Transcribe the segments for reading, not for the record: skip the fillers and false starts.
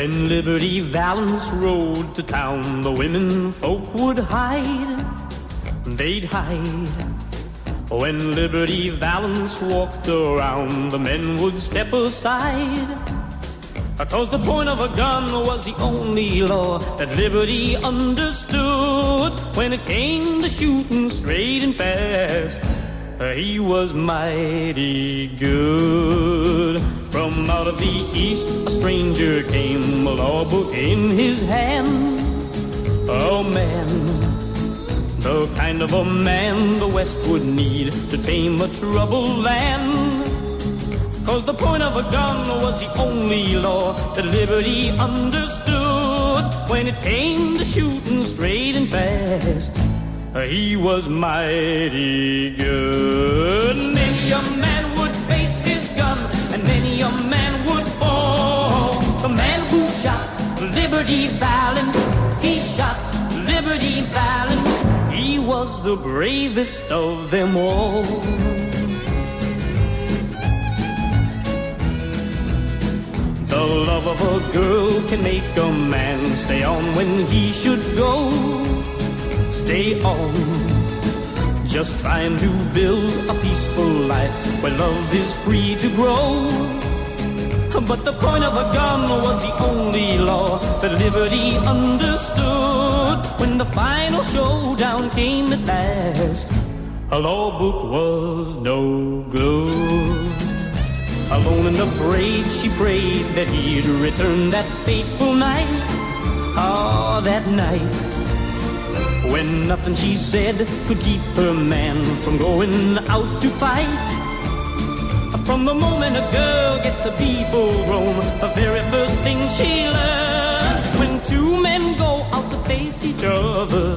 When Liberty Valance rode to town, the women folk would hide. They'd hide. When Liberty Valance walked around, the men would step aside. 'Cause the point of a gun was the only law that Liberty understood. When it came to shooting straight and fast, he was mighty good. From out of the east a stranger came, a law book in his hand. Oh man, the kind of a man the West would need to tame a troubled land. 'Cause the point of a gun was the only law that Liberty understood. When it came to shooting straight and fast, he was mighty good. Many a man would face his gun, and many a man would fall. The man who shot Liberty Valance, he shot Liberty Valance. He was the bravest of them all. The love of a girl can make a man stay on when he should go. Stay on, just trying to build a peaceful life where love is free to grow. But the point of a gun was the only law that Liberty understood. When the final showdown came at last, a law book was no good. Alone and afraid, she prayed that he'd return that fateful night. Ah, that night, when nothing she said could keep her man from going out to fight. From the moment a girl gets to be full grown, the very first thing she learns, when two men go out to face each other,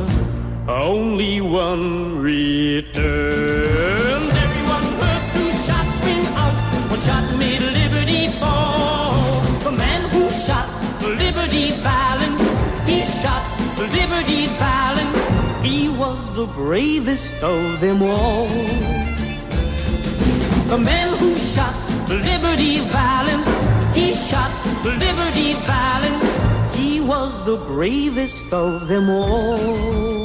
only one returns. Everyone heard two shots ring out. One shot made Liberty fall. The man who shot Liberty Valance, he shot Liberty Valance. He was the bravest of them all. The man who shot Liberty Valance, he shot Liberty Valance. He was the bravest of them all.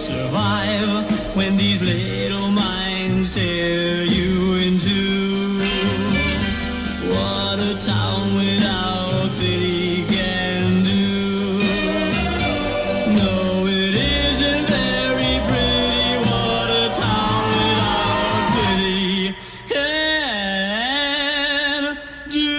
survive when these little minds tear you in two. What a town without pity can do. No, it isn't very pretty. What a town without pity can do.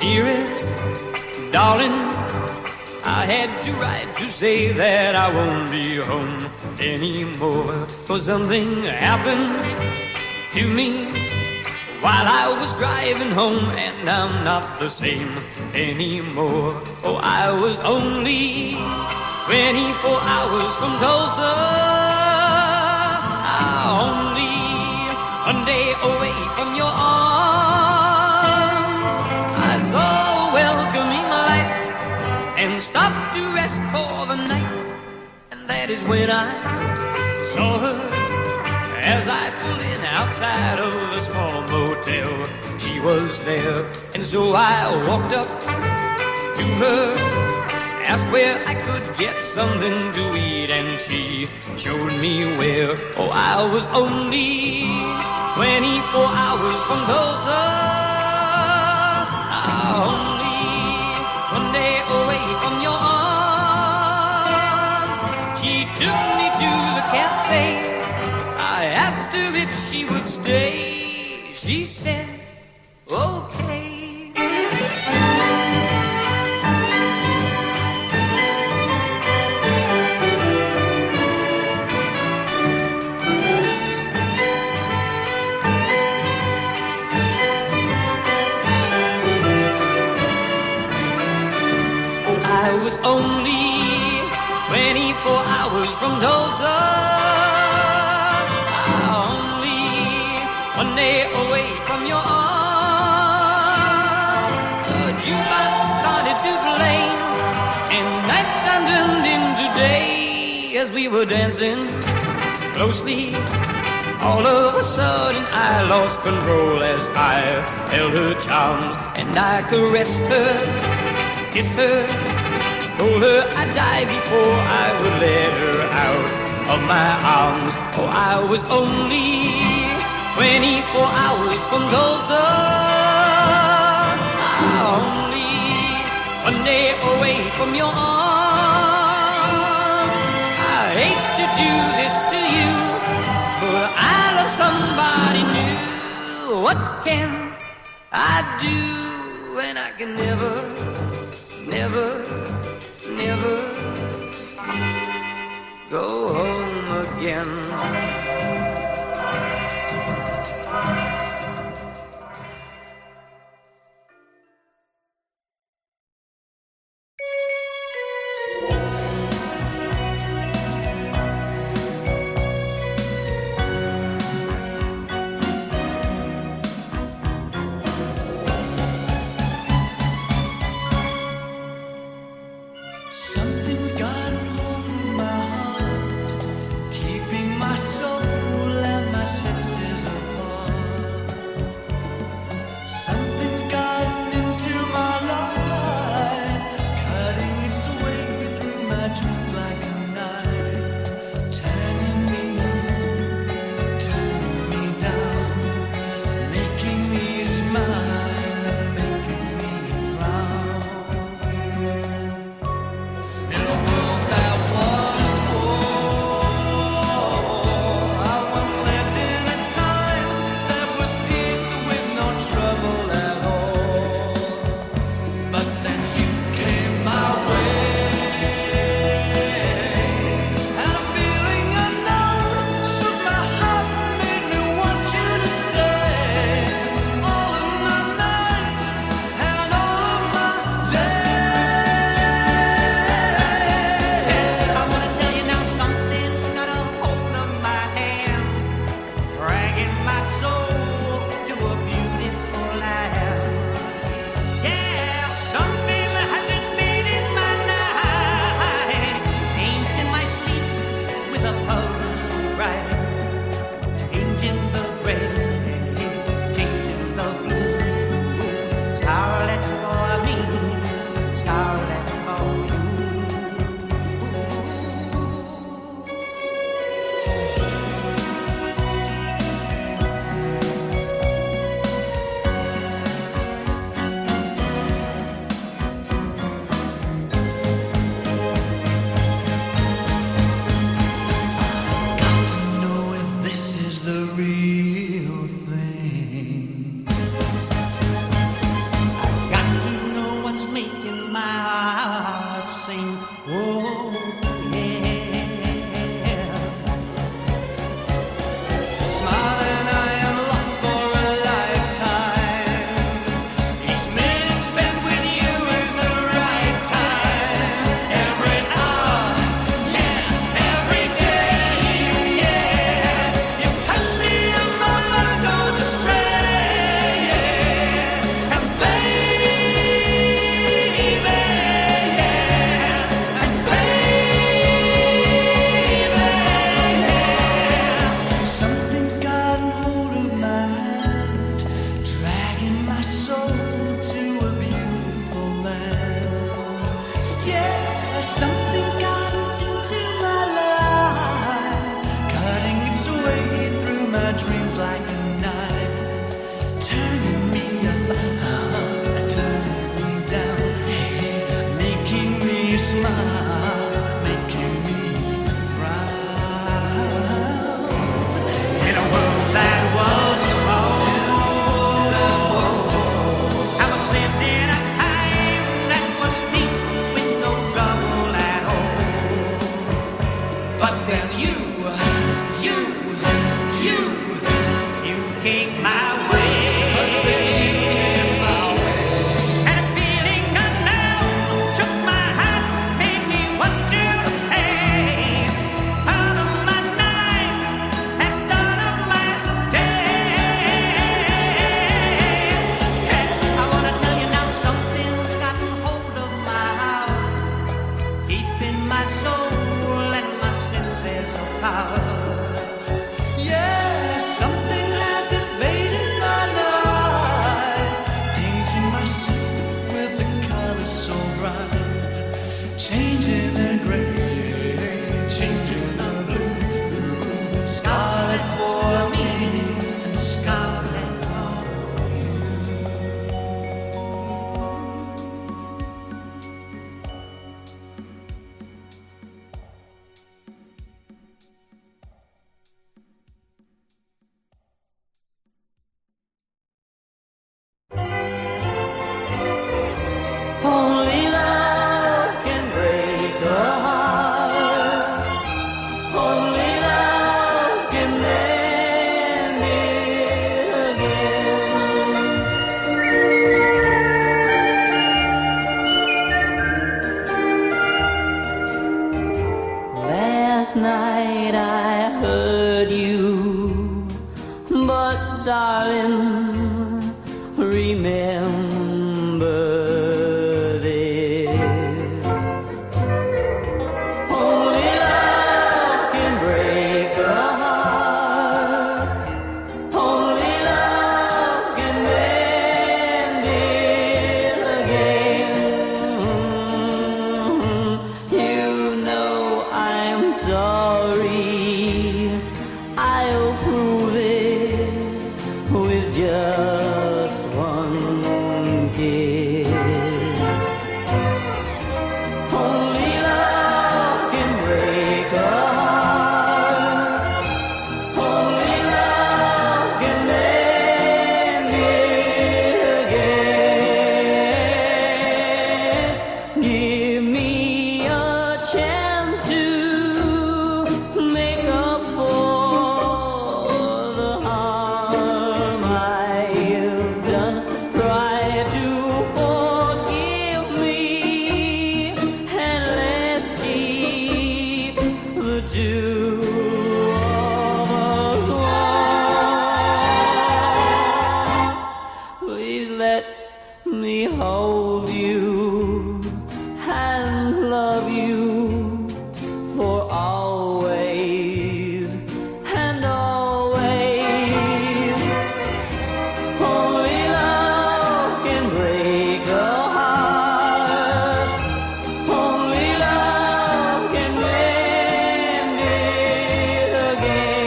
Dearest, darling, I had to write to say that I won't be home anymore. For something happened to me while I was driving home, and I'm not the same anymore. Oh, I was only 24 hours from Tulsa, only one day away from your arms. I saw a welcoming light and stopped to rest for the night, and that is when I saw her as I pulled in outside of the small motel. She was there, and so I walked up to her, asked where I could get something to eat, and she showed me where. Oh, I was only 24 hours from Tulsa, only one day away from your arms. She took me to the cafe. I asked her if she would stay. She said, okay. I was only 24 hours from Tulsa, only one day away from your arms. The jukebox started to play, and nighttime turned into day as we were dancing closely. All of a sudden I lost control as I held her charms, and I caressed her, kissed her, told her I'd die before I would let her out of my arms. Oh, I was only 24 hours from Tulsa, only one day away from your arms. I hate to do this to you, but I love somebody new. What can I do when I can never, never, never go home again? Something's gotten hold of my heart, keeping my soul then you came my way. And a feeling unknown took my heart, made me want you to stay. Out of my nights and out of my days. And I wanna tell you now, something's gotten hold of my heart, deep in my soul and my senses of power. Yeah, something has invaded my life, painting my soul with the colors so bright, changing the gray, changing the blue, scarlet for me and scarlet for you. Only love can break a heart. Only love can mend it again. Last night I heard you, but darling, remember this. Only love can break a heart. Only love can mend it again. You know I'm sorry. I'll prove it with just one kiss. Only love can break a heart. Only love can mend it again. Give me a chance to make up for the harm I've done. Try to forgive me, and let's keep the two of us one. Please let me hold you and love you for always and always. Only love can break a heart. Only love can mend it again.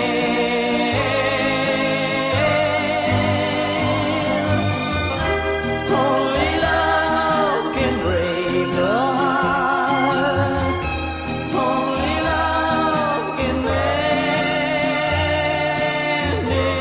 Only love can break a heart. Only love can mend it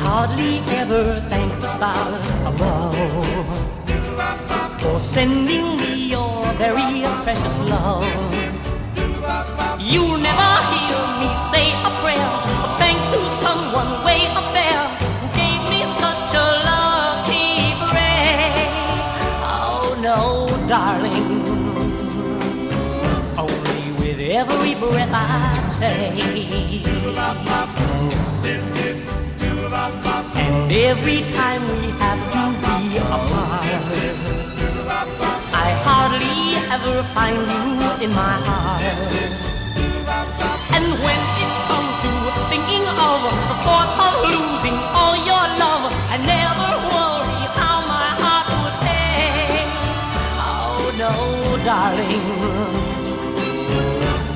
hardly ever thank the stars above for sending me your very precious love. You'll never hear me say a prayer of thanks to someone way up there who gave me such a lucky break. Oh no, darling, only with every breath I take. And every time we have to be apart, I hardly ever find you in my heart. And when it comes to thinking of the thought of losing all your love, I never worry how my heart would ache. Oh no, darling,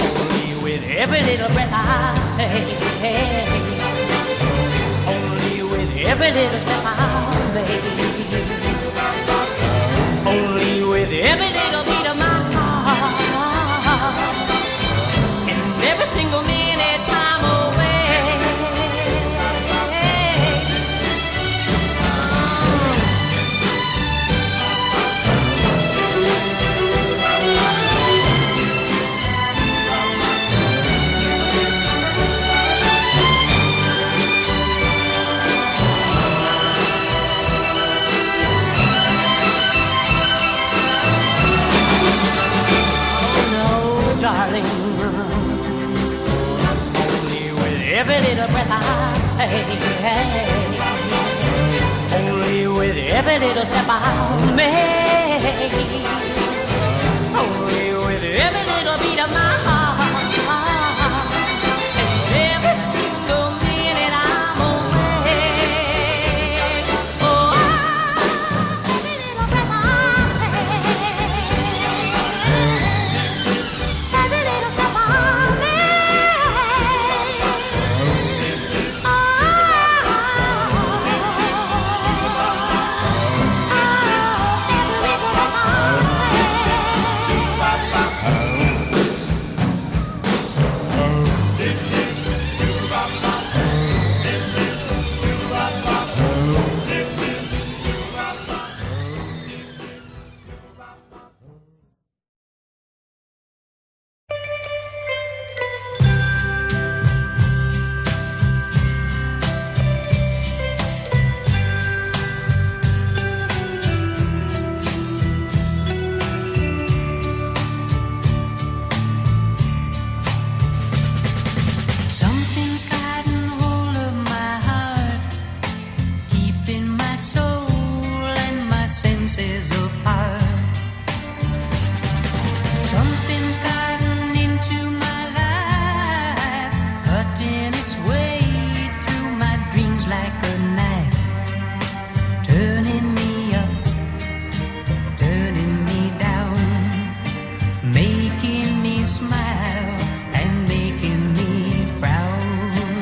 only with every little little breath I take, only with every little step I make, only with every little beat of my heart, and every single minute I'm away. Every little breath I take, only with every little step I make, only with every little beat of my heart, and every single minute I'm away. Oh, every little breath I take, every little step I make. Smile and making me frown.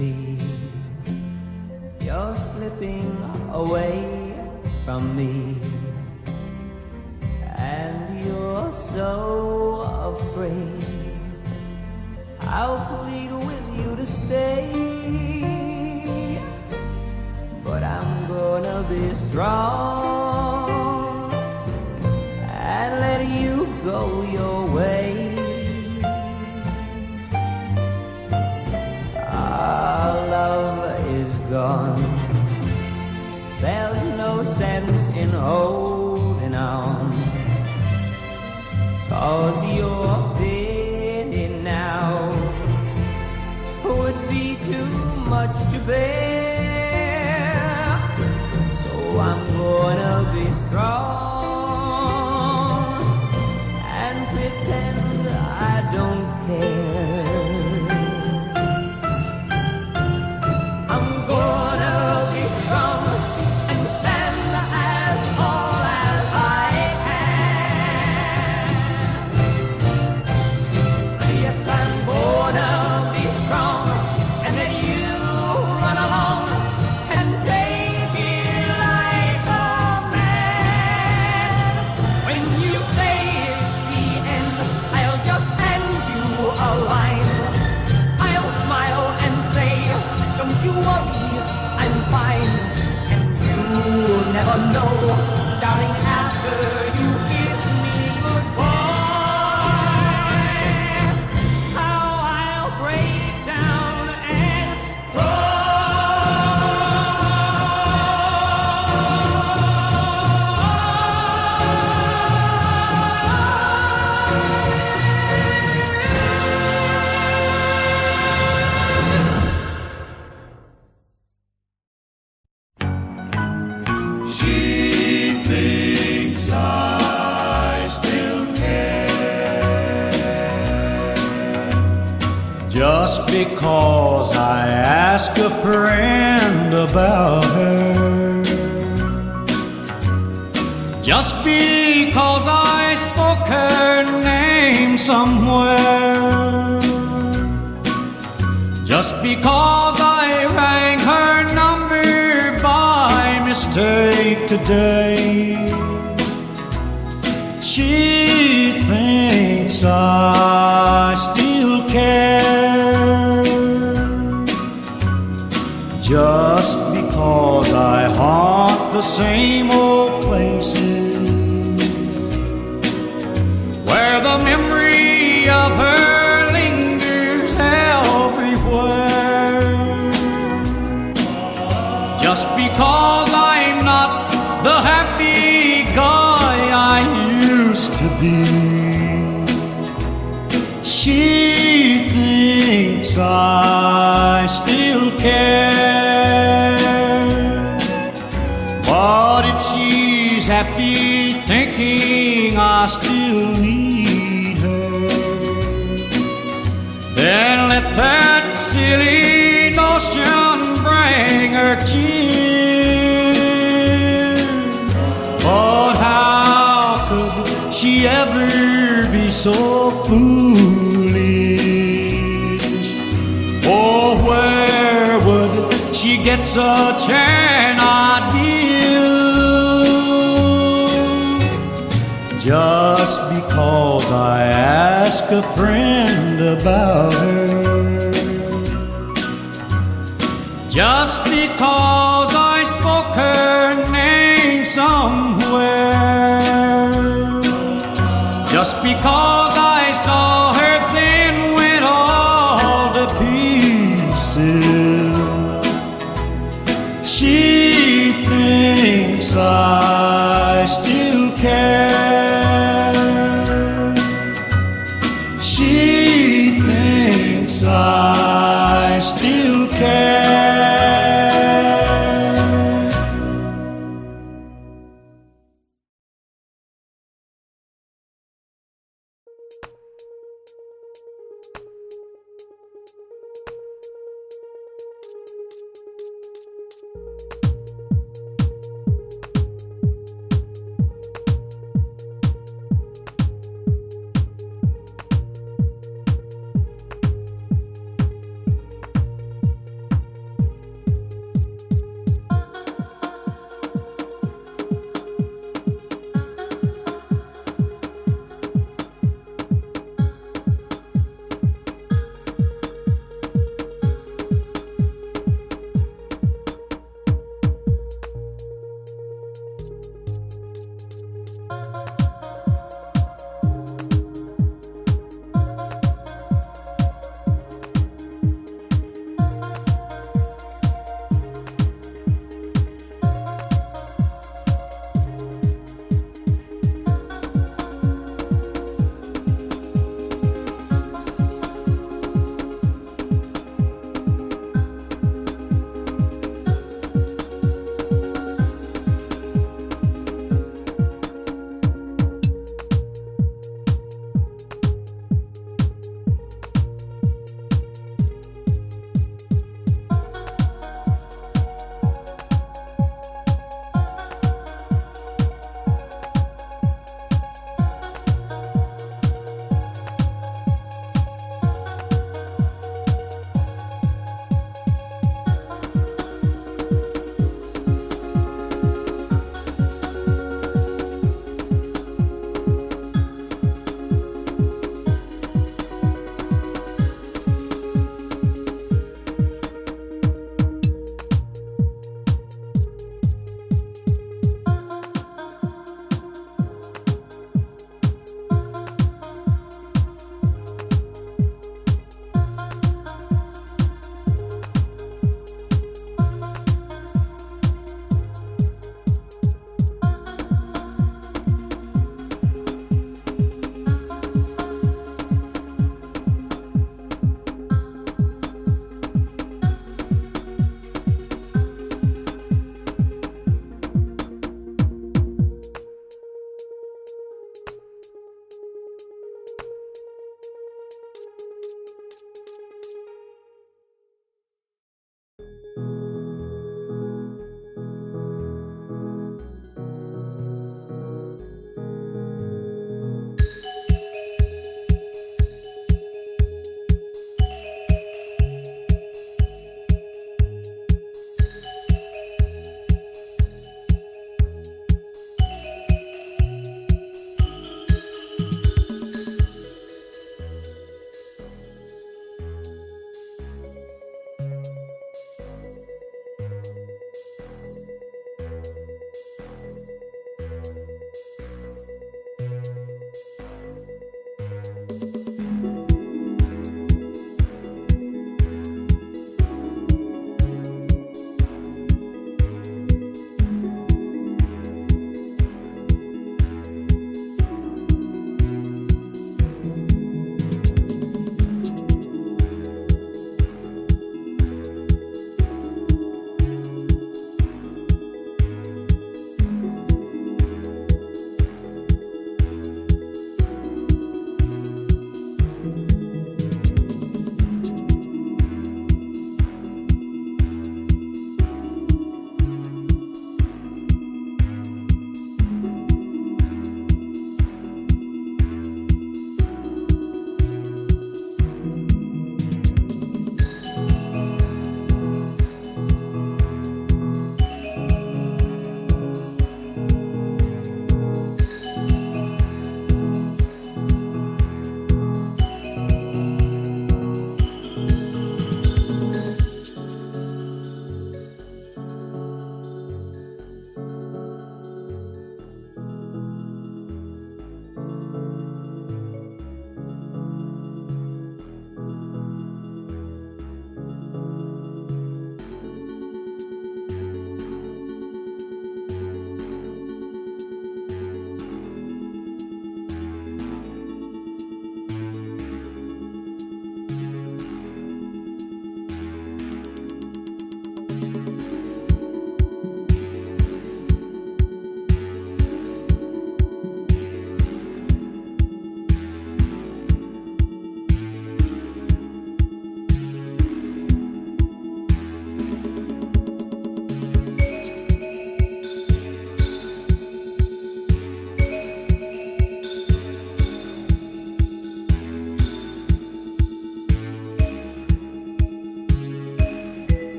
see you're slipping away from me, and you're so afraid. I'll plead with you to stay, but I'm gonna be strong and let you go your way. Our love is gone. There's no sense in holding on, 'cause your pity now would be too much to bear. So I'm gonna be strong and pretend I don't care. I'm gonna be strong and stand as tall as I am. Yes, I'm gonna be strong and let you run along and take it like a man. When you say it's the end, I'll just hand you a line. I'll smile and say, don't you worry, I'm fine. And you'll never know, darling, after you kiss me goodbye, how I'll break down and She thinks I still care, just because I ask a friend about her, just because I spoke her name somewhere, just because I rang her number by mistake today. She thinks I still care, just because I haunt the same old places where the memory of her lingers everywhere. Just because I'm not the happy guy I used to be, she thinks I still care. But if she's happy thinking I still need her, then let that silly notion bring her cheer. But how could she ever be so foolish? Oh, where would she get such an idea? Just because I ask a friend about her, just because I spoke her name somewhere, just because I saw her then went all to pieces, she thinks I